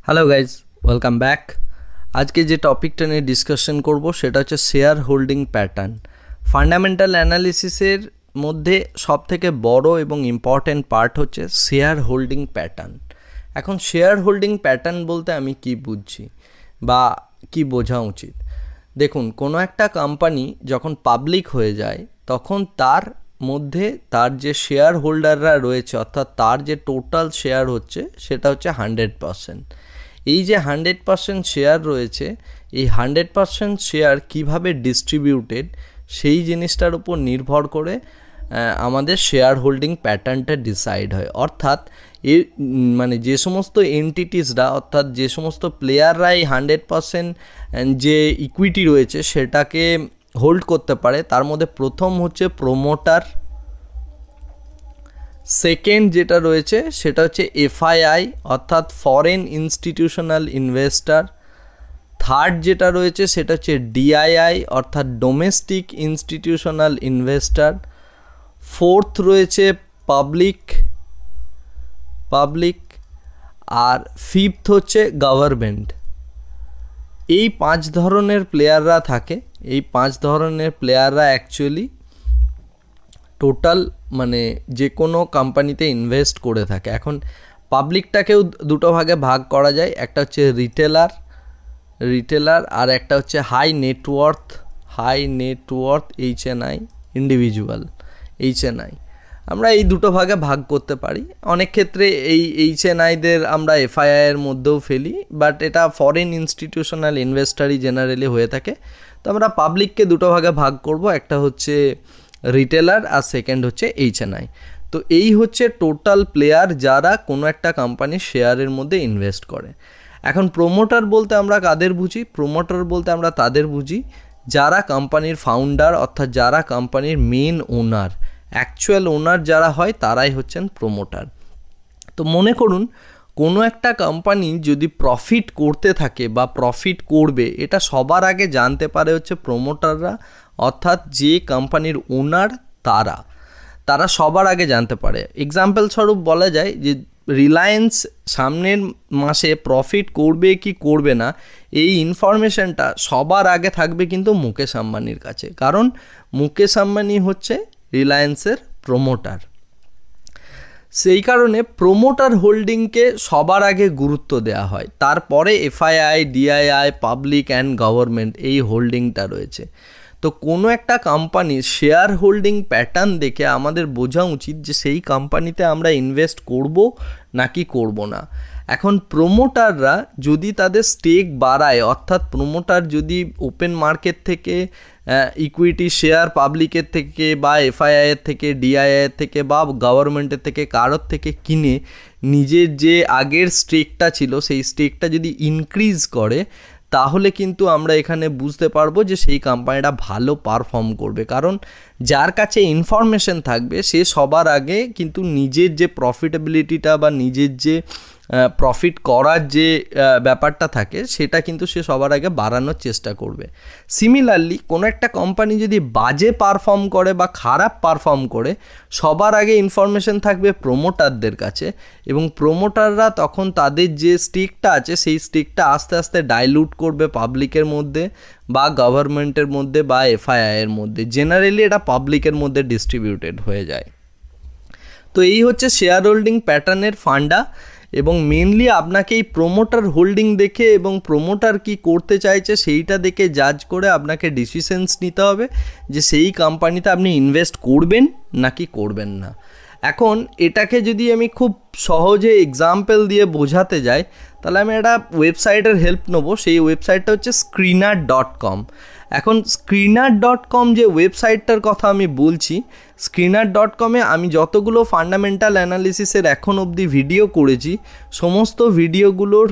Hello guys, welcome back. আজকে যে টপিকটা নিয়ে ডিসকাশন করব সেটা হচ্ছে শেয়ার হোল্ডিং প্যাটার্ন। ফান্ডামেন্টাল অ্যানালিসিসের মধ্যে সবথেকে বড় এবং ইম্পর্ট্যান্ট পার্ট হচ্ছে শেয়ার হোল্ডিং প্যাটার্ন। এখন শেয়ার হোল্ডিং প্যাটার্ন বলতে আমি কি বুঝছি বা কি বোঝা উচিত? দেখুন, কোনো একটা কোম্পানি যখন পাবলিক হয়ে যায় তখন তার মধ্যে তার যে শেয়ার হোল্ডাররা রয়েছে, অর্থাৎ তার যে টোটাল শেয়ার হচ্ছে সেটা হচ্ছে 100%। এই যে 100% শেয়ার রয়েছে, এই 100% শেয়ার কিভাবে ডিস্ট্রিবিউটেড সেই জিনিসটার উপর নির্ভর করে আমাদের শেয়ার হোল্ডিং প্যাটার্নটা ডিসাইড হয়। অর্থাৎ মানে যে সমস্ত এন্টিটিসরা, অর্থাৎ যে সমস্ত প্লেয়াররা এই 100% যে ইকুইটি রয়েছে সেটাকে হোল্ড করতে পারে, তার মধ্যে প্রথম হচ্ছে প্রোমোটার, সেকেন্ড যেটা রয়েছে সেটা হচ্ছে এফআইআই অর্থাৎ ফরেন ইনস্টিটিউশনাল ইনভেস্টার, থার্ড যেটা রয়েছে সেটা হচ্ছে ডিআইআই অর্থাৎ ডোমেস্টিক ইনস্টিটিউশনাল ইনভেস্টার, ফোর্থ রয়েছে পাবলিক আর ফিফথ হচ্ছে গভর্নমেন্ট। এই 5 ধরনের প্লেয়াররা থাকে। এই 5 ধরনের প্লেয়াররা অ্যাকচুয়ালি টোটাল মানে যে কোনো কোম্পানিতে ইনভেস্ট করে থাকে। এখন পাবলিকটাকেও দুটো ভাগে ভাগ করা যায়, একটা হচ্ছে রিটেলার আর একটা হচ্ছে high net worth HNI, individual HNI। আমরা এই দুটো ভাগে ভাগ করতে পারি। অনেক ক্ষেত্রে এই HNIদের আমরা এফআইআইয়ের মধ্যেও ফেলি, বাট এটা ফরেন ইনস্টিটিউশনাল ইনভেস্টারই জেনারেলি হয়ে থাকে। তো আমরা পাবলিককে দুটো ভাগে ভাগ করব, একটা হচ্ছে রিটেলার আর সেকেন্ড হচ্ছে HNI। তো এই হচ্ছে টোটাল প্লেয়ার যারা কোনো একটা কোম্পানির শেয়ারের মধ্যে ইনভেস্ট করে। এখন প্রোমোটার বলতে আমরা কাদের বুঝি? প্রোমোটার বলতে আমরা তাদের বুঝি যারা কোম্পানির ফাউন্ডার, অর্থাৎ যারা কোম্পানির মেন ওনার, অ্যাকচুয়াল ওনার যারা হয় তারাই হচ্ছেন প্রোমোটার। তো মনে করুন কোনো একটা কোম্পানি যদি প্রফিট করতে থাকে বা প্রফিট করবে, এটা সবার আগে জানতে পারে হচ্ছে প্রোমোটাররা, অর্থাৎ যে কোম্পানির ওনার তারা সবার আগে জানতে পারে। এক্সাম্পল স্বরূপ বলা যায় যে রিলায়েন্স সামনের মাসে প্রফিট করবে কি করবে না, এই ইনফরমেশনটা সবার আগে থাকবে কিন্তু মুকেশ আম্বানির কাছে, কারণ মুকেশ আম্বানি হচ্ছে রিলায়েন্সের প্রোমোটার। সেই কারণে প্রোমোটার হোল্ডিংকে সবার আগে গুরুত্ব দেওয়া হয়, তারপরে FII, DII, public and government এই হোল্ডিংটা রয়েছে। তো কোনো একটা কোম্পানির শেয়ার হোল্ডিং প্যাটার্ন দেখে আমাদের বোঝা উচিত যে সেই কোম্পানিতে আমরা ইনভেস্ট করব নাকি করব না। এখন প্রোমোটাররা যদি তাদের স্টেক বাড়ায়, অর্থাৎ প্রোমোটার যদি ওপেন মার্কেট থেকে ইকুইটি শেয়ার পাবলিকের থেকে বা এফআইআইয়ের থেকে, ডিআইআইয়ের থেকে বা গভর্নমেন্টের থেকে কারোর থেকে কিনে নিজের যে আগের স্টেকটা ছিল সেই স্টেকটা যদি ইনক্রিজ করে, তাহলে কিন্তু আমরা এখানে বুঝতে পারবো যে সেই কোম্পানিটা ভালো পারফর্ম করবে। কারণ যার কাছে ইনফরমেশন থাকবে সে সবার আগে কিন্তু নিজের যে প্রফিটেবিলিটিটা বা নিজের যে প্রফিট করার যে ব্যাপারটা থাকে সেটা কিন্তু সে সবার আগে বাড়ানোর চেষ্টা করবে। সিমিলারলি কোনো একটা কোম্পানি যদি বাজে পারফর্ম করে বা খারাপ পারফর্ম করে, সবার আগে ইনফরমেশন থাকবে প্রোমোটারদের কাছে, এবং প্রোমোটাররা তখন তাদের যে স্টেকটা আছে সেই স্টেকটা আস্তে আস্তে ডাইলুট করবে পাবলিকের মধ্যে বা গভর্নমেন্টের মধ্যে বা এফআইআইয়ের মধ্যে। জেনারেলি এটা পাবলিকের মধ্যে ডিস্ট্রিবিউটেড হয়ে যায়। তো এই হচ্ছে শেয়ার হোল্ডিং প্যাটার্নের ফান্ডা, এবং মেনলি আপনাকে এই প্রোমোটার হোল্ডিং দেখে এবং প্রোমোটার কি করতে চাইছে সেইটা দেখে জাজ করে আপনাকে ডিসিশনস নিতে হবে যে সেই কোম্পানিতে আপনি ইনভেস্ট করবেন নাকি করবেন না। এখন এটাকে যদি আমি খুব সহজে এক্সাম্পল দিয়ে বোঝাতে যাই, তাহলে আমি একটা ওয়েবসাইটের হেল্প নেবো। সেই ওয়েবসাইটটা হচ্ছে screener.com। এখন screener.com যে ওয়েবসাইটটার কথা আমি বলছি, screener.com-এ আমি যতগুলো ফান্ডামেন্টাল অ্যানালিসিসের এখন অবধি ভিডিও করেছি, সমস্ত ভিডিওগুলোর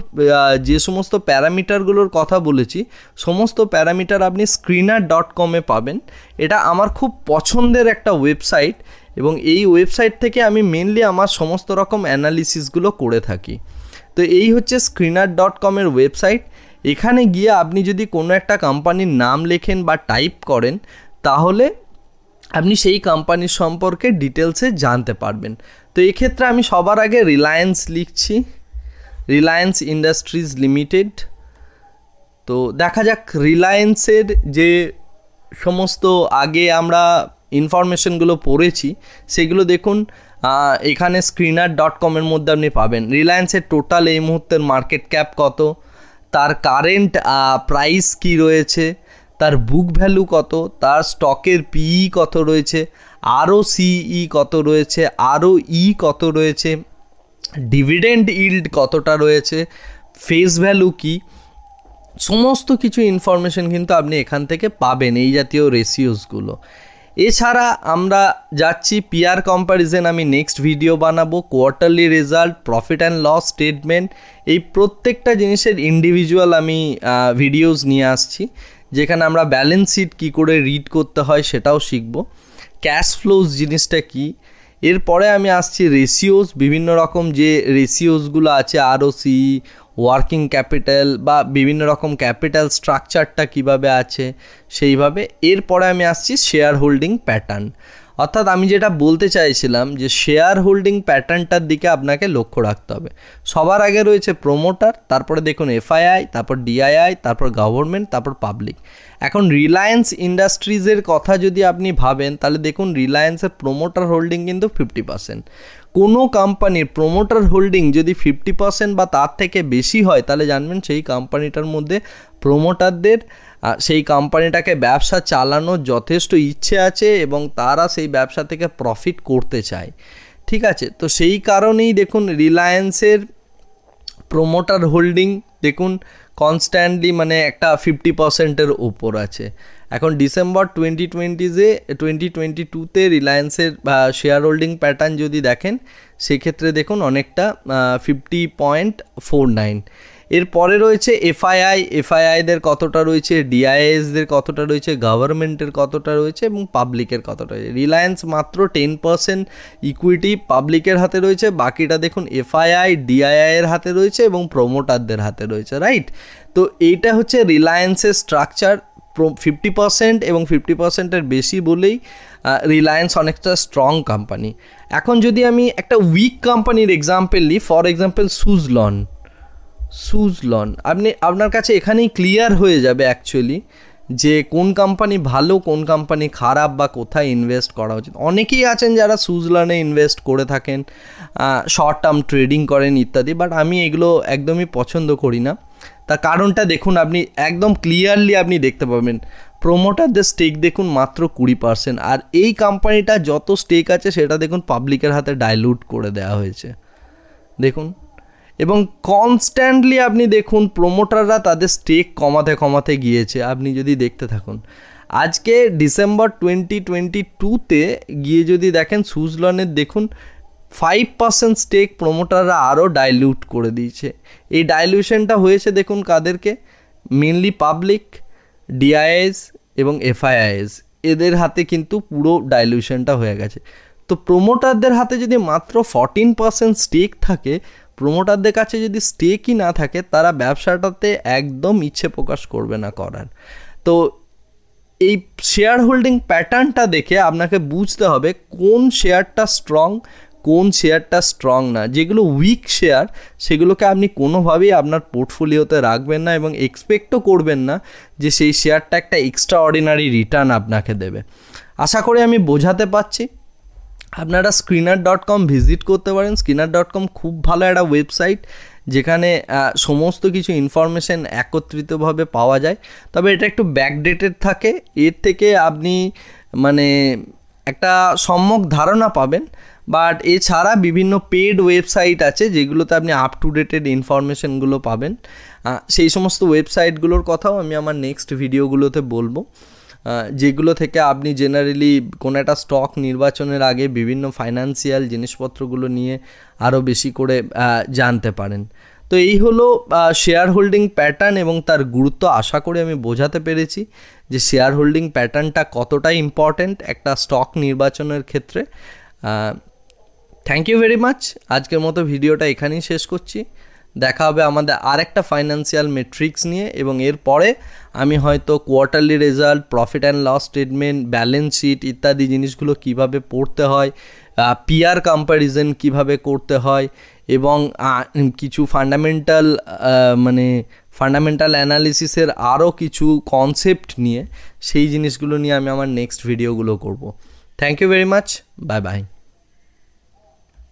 যে সমস্ত প্যারামিটারগুলোর কথা বলেছি, সমস্ত প্যারামিটার আপনি screener.com-এ পাবেন। এটা আমার খুব পছন্দের একটা ওয়েবসাইট, এবং এই ওয়েবসাইট থেকে আমি মেনলি আমার সমস্ত রকম অ্যানালিসিসগুলো করে থাকি। তো এই হচ্ছে screener.com-এর ওয়েবসাইট। এখানে গিয়ে আপনি যদি কোনো একটা কোম্পানির নাম লেখেন বা টাইপ করেন, তাহলে আপনি সেই কোম্পানির সম্পর্কে ডিটেলসে জানতে পারবেন। তো এক্ষেত্রে আমি সবার আগে রিলায়েন্স লিখছি, রিলায়েন্স ইন্ডাস্ট্রিজ লিমিটেড। তো দেখা যাক রিলায়েন্সের যে সমস্ত আগে আমরা ইনফরমেশনগুলো পড়েছি সেগুলো দেখুন এখানে screener.com-এর মধ্যে আপনি পাবেন। রিলায়েন্সের টোটাল এই মুহূর্তের মার্কেট ক্যাপ কত, তার কারেন্ট প্রাইস কি রয়েছে, তার বুক ভ্যালু কত, তার স্টকের পিই কত রয়েছে, ROCE কত রয়েছে, ROE কত রয়েছে, ডিভিডেন্ড ইল্ড কতটা রয়েছে, ফেস ভ্যালু কি, সমস্ত কিছু ইনফরমেশন কিন্তু আপনি এখান থেকে পাবেন এই জাতীয় রেশিওসগুলো। এছাড়া আমরা যাচ্ছি পিআর কম্প্যারিজন, আমি নেক্সট ভিডিও বানাবো, quarterly result, profit and loss statement, এই প্রত্যেকটা জিনিসের ইন্ডিভিজুয়াল আমি ভিডিওস নিয়ে আসছি, যেখানে আমরা ব্যালেন্স শিট কী করে রিড করতে হয় সেটাও শিখব, ক্যাশ ফ্লোজ জিনিসটা কী। এরপরে আমি আসছি রেশিওস, বিভিন্ন রকম যে রেশিওসগুলো আছে, ROCE, ওয়ার্কিং ক্যাপিটাল বা বিভিন্ন রকম ক্যাপিটাল স্ট্রাকচারটা কিভাবে আছে সেইভাবে। এরপরে আমি আসছি শেয়ার হোল্ডিং প্যাটার্ন, অর্থাৎ আমি যেটা বলতে চাইছিলাম যে শেয়ার হোল্ডিং প্যাটার্নটার দিকে আপনাকে লক্ষ্য রাখতে হবে। সবার আগে রয়েছে প্রোমোটার, তারপরে দেখুন FII, তারপর DII, তারপর গভর্নমেন্ট, তারপর পাবলিক। এখন রিলায়েন্স ইন্ডাস্ট্রিজের কথা যদি আপনি ভাবেন তাহলে দেখুন রিলায়েন্সের প্রোমোটার হোল্ডিং কিন্তু 50%। কোনো কোম্পানির প্রোমোটার হোল্ডিং যদি 50% বা তার থেকে বেশি হয় তাহলে জানবেন সেই কোম্পানিটার মধ্যে প্রোমোটারদের সেই কোম্পানিটাকে ব্যবসা চালানোর যথেষ্ট ইচ্ছে আছে এবং তারা সেই ব্যবসা থেকে প্রফিট করতে চায়। ঠিক আছে, তো সেই কারণেই দেখুন রিলায়েন্সের প্রোমোটার হোল্ডিং দেখুন কনস্ট্যান্টলি মানে একটা 50%-এর ওপর আছে। এখন ডিসেম্বর 2022-তে রিলায়েন্সের শেয়ার হোল্ডিং প্যাটার্ন যদি দেখেন সেক্ষেত্রে দেখুন অনেকটা 50.49। এরপরে রয়েছে FII-দের কতটা রয়েছে, DIIs-দের কতটা রয়েছে, গভর্নমেন্টের কতটা রয়েছে এবং পাবলিকের কতটা রয়েছে। রিলায়েন্স মাত্র 10% ইকুইটি পাবলিকের হাতে রয়েছে, বাকিটা দেখুন FII, DII-এর হাতে রয়েছে এবং প্রোমোটারদের হাতে রয়েছে, রাইট। তো এইটা হচ্ছে রিলায়েন্সের স্ট্রাকচার, 50% এবং 50%-এর বেশি বলেই রিলায়েন্স অনেকটা স্ট্রং কোম্পানি। এখন যদি আমি একটা উইক কোম্পানির এক্সাম্পল নিই, ফর এক্সাম্পল সুজলন, আপনার কাছে এখানেই ক্লিয়ার হয়ে যাবে অ্যাকচুয়ালি যে কোন কোম্পানি ভালো, কোন কোম্পানি খারাপ বা কোথায় ইনভেস্ট করা উচিত। অনেকেই আছেন যারা সুজলনে ইনভেস্ট করে থাকেন, শর্ট টার্ম ট্রেডিং করেন ইত্যাদি, বাট আমি এগুলো একদমই পছন্দ করি না। তার কারণটা দেখুন, আপনি একদম ক্লিয়ারলি আপনি দেখতে পাবেন প্রোমোটারদের স্টেক দেখুন মাত্র 20%, আর এই কোম্পানিটা যত স্টেক আছে সেটা দেখুন পাবলিকের হাতে ডাইলুট করে দেওয়া হয়েছে দেখুন, এবং কনস্ট্যান্টলি আপনি দেখুন প্রোমোটাররা তাদের স্টেক কমাতে গিয়েছে। আপনি যদি দেখতে থাকুন আজকে ডিসেম্বর 2022-তে গিয়ে যদি দেখেন সুজলনের দেখুন 5% স্টেক প্রোমোটাররা আরও ডাইলিউট করে দিয়েছে। এই ডাইলিউশনটা হয়েছে দেখুন কাদেরকে, মেনলি পাবলিক, DIIs এবং FIIs, এদের হাতে কিন্তু পুরো ডাইলিউশনটা হয়ে গেছে। তো প্রোমোটারদের হাতে যদি মাত্র 14% স্টেক থাকে, প্রোমোটারদের কাছে যদি স্টেকই না থাকে, তারা ব্যবসাটাতে একদম ইচ্ছে প্রকাশ করবে না করার। তো এই শেয়ার হোল্ডিং প্যাটার্নটা দেখে আপনাকে বুঝতে হবে কোন শেয়ারটা স্ট্রং, কোন শেয়ারটা স্ট্রং না। যেগুলো উইক শেয়ার সেগুলোকে আপনি কোনোভাবেই আপনার পোর্টফোলিওতে রাখবেন না এবং এক্সপেক্টও করবেন না যে সেই শেয়ারটা একটা এক্সট্রা অর্ডিনারি রিটার্ন আপনাকে দেবে। আশা করি আমি বোঝাতে পারছি। আপনারা screener.com ভিজিট করতে পারেন। screener.com খুব ভালো একটা ওয়েবসাইট যেখানে সমস্ত কিছু ইনফরমেশন একত্রিতভাবে পাওয়া যায়, তবে এটা একটু ব্যাকডেটেড থাকে। এর থেকে আপনি মানে একটা সম্যক ধারণা পাবেন, বাট এছাড়া বিভিন্ন পেড ওয়েবসাইট আছে যেগুলোতে আপনি আপ টু ডেটেড ইনফরমেশনগুলো পাবেন। সেই সমস্ত ওয়েবসাইটগুলোর কথাও আমি আমার নেক্সট ভিডিওগুলোতে বলবো, যেগুলো থেকে আপনি জেনারেলি কোনো একটা স্টক নির্বাচনের আগে বিভিন্ন ফাইন্যান্সিয়াল জিনিসপত্রগুলো নিয়ে আরও বেশি করে জানতে পারেন। তো এই হলো শেয়ার হোল্ডিং প্যাটার্ন এবং তার গুরুত্ব। আশা করি আমি বোঝাতে পেরেছি যে শেয়ার হোল্ডিং প্যাটার্নটা কতটা ইম্পর্ট্যান্ট একটা স্টক নির্বাচনের ক্ষেত্রে। Thank you very much. আজকের মতো ভিডিওটা এখানেই শেষ করছি। দেখা হবে আমাদের আরেকটা ফাইন্যান্সিয়াল মেট্রিক্স নিয়ে, এবং এরপরে আমি হয়তো quarterly result, profit and loss statement, balance sheet ইত্যাদি জিনিসগুলো কিভাবে পড়তে হয়, পিয়ার কম্প্যারিজন কিভাবে করতে হয়, এবং কিছু ফান্ডামেন্টাল অ্যানালিসিসের আরও কিছু কনসেপ্ট নিয়ে সেই জিনিসগুলো নিয়ে আমি আমার নেক্সট ভিডিওগুলো করব। Thank you very much, bye by.